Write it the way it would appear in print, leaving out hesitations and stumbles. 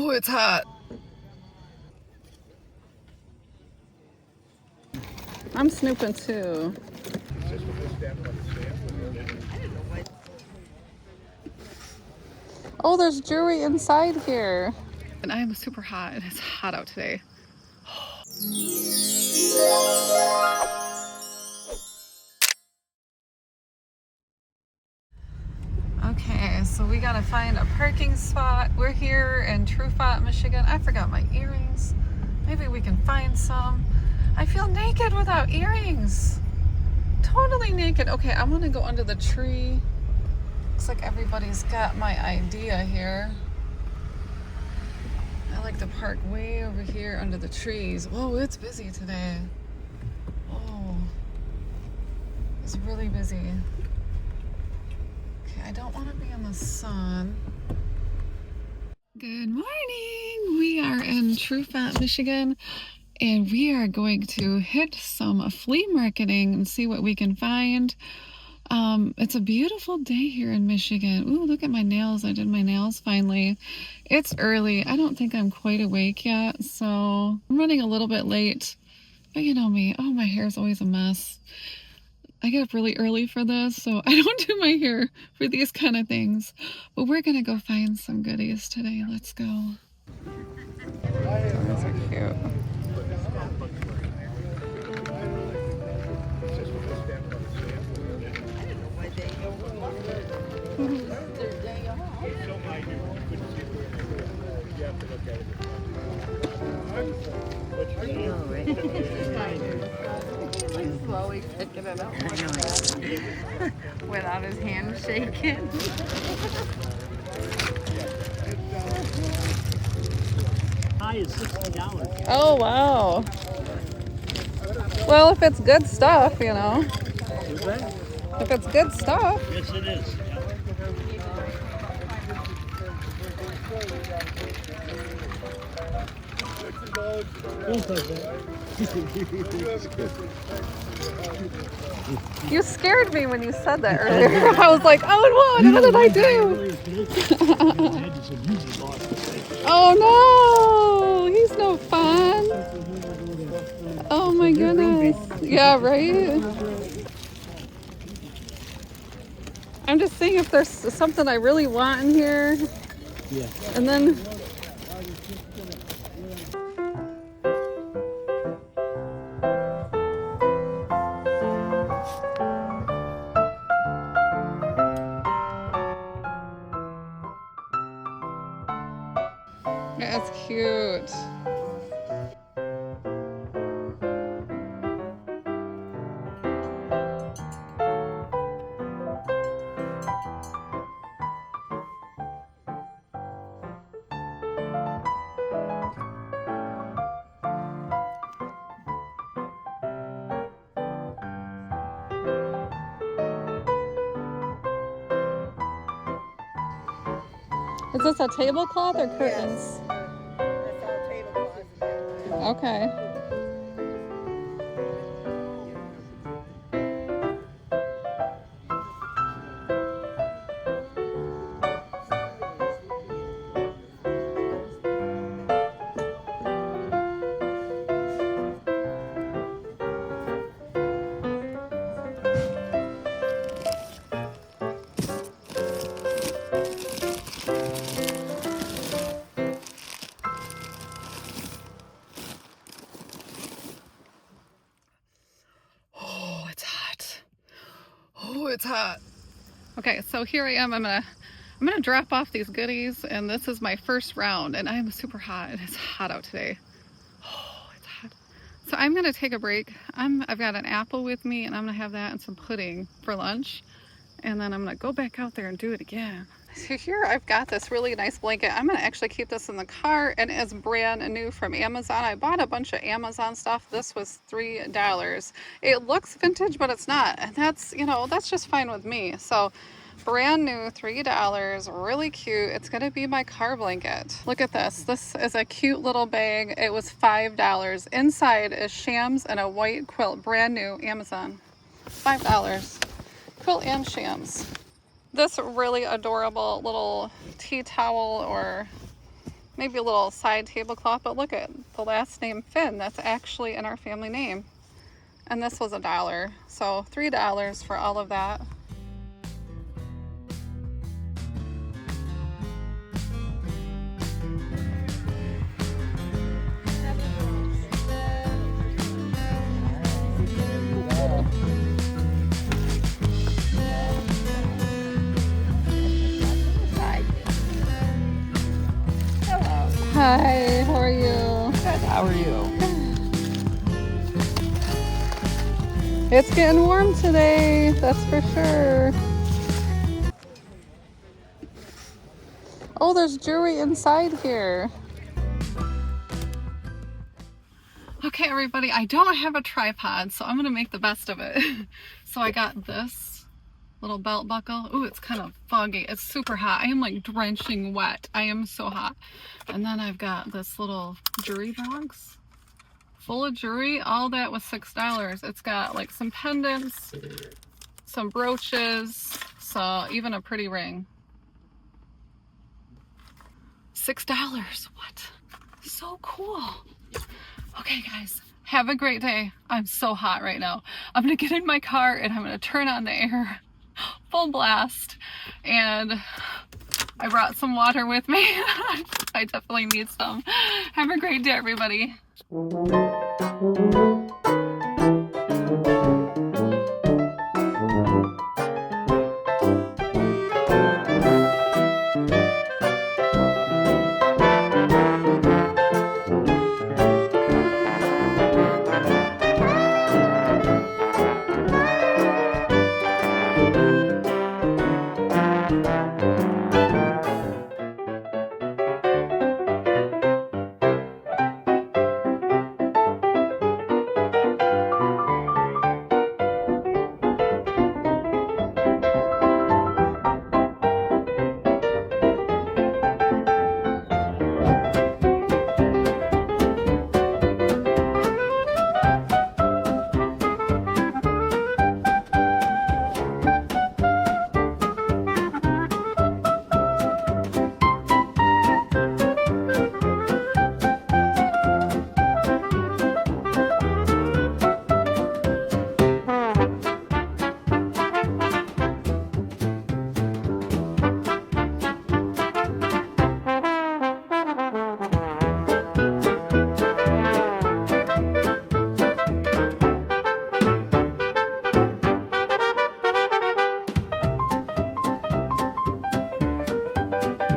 Oh, it's hot. I'm snooping too. Oh, there's jewelry inside here. And I am super hot and it's hot out today. Okay, so we gotta find a parking spot. We're here in Trufant, Michigan. I forgot my earrings. Maybe we can find some. I feel naked without earrings. Totally naked. Okay, I want to go under the tree. Looks like everybody's got my idea here. I like to park way over here under the trees. Whoa, it's busy today. Oh, it's really busy. Okay, I don't want to be in the sun. Good morning. We are in Trufant, Michigan, and we are going to hit some flea marketing and see what we can find. It's a beautiful day here in Michigan. Ooh, look at my nails. I did my nails finally. It's early. I don't think I'm quite awake yet, so I'm running a little bit late. But you know me. Oh, my hair is always a mess. I get up really early for this, so I don't do my hair for these kind of things. But we're gonna go find some goodies today. Let's go. Those are cute. He's slowly picking it up without his hand shaking. High is $60. Oh, wow. Well, if it's good stuff, you know. Is that? If it's good stuff. Yes, it is. You scared me when you said that earlier. I was like, oh no, what did I do? Oh no, he's no fun. Oh my goodness. Yeah, right? I'm just seeing if there's something I really want in here. Yeah. And then that's cute. Is this a tablecloth or curtains? Yes. That's our tablecloth. Okay. Oh, it's hot. Oh, it's hot. Okay, so here I am. I'm gonna drop off these goodies, and this is my first round, and I'm super hot. It's hot out today. Oh, it's hot. So I'm gonna take a break. I've got an apple with me, and I'm gonna have that and some pudding for lunch, and then I'm gonna go back out there and do it again. So here I've got this really nice blanket. I'm gonna actually keep this in the car, and it's brand new from Amazon. I bought a bunch of Amazon stuff. This was $3. It looks vintage, but it's not, and that's, you know, that's just fine with me. So brand new, $3, really cute. It's gonna be my car blanket. Look at this. This is a cute little bag. It was $5. Inside is shams and a white quilt, brand new, Amazon. $5. Quilt and shams. This really adorable little tea towel or maybe a little side tablecloth, but look at the last name Finn. That's actually in our family name. And this was $1, so $3 for all of that. Hi, how are you? Good, how are you? It's getting warm today, that's for sure. Oh, there's jewelry inside here. Okay, everybody, I don't have a tripod, so I'm gonna make the best of it. So I got this little belt buckle. Ooh, it's kind of foggy. It's super hot. I am like drenching wet. I am so hot. And then I've got this little jewelry box full of jewelry. All that was $6. It's got like some pendants, some brooches, so even a pretty ring. $6. What? So cool. Okay, guys, have a great day. I'm so hot right now. I'm gonna get in my car and I'm gonna turn on the air full blast, and I brought some water with me. I definitely need some. Have a great day, everybody.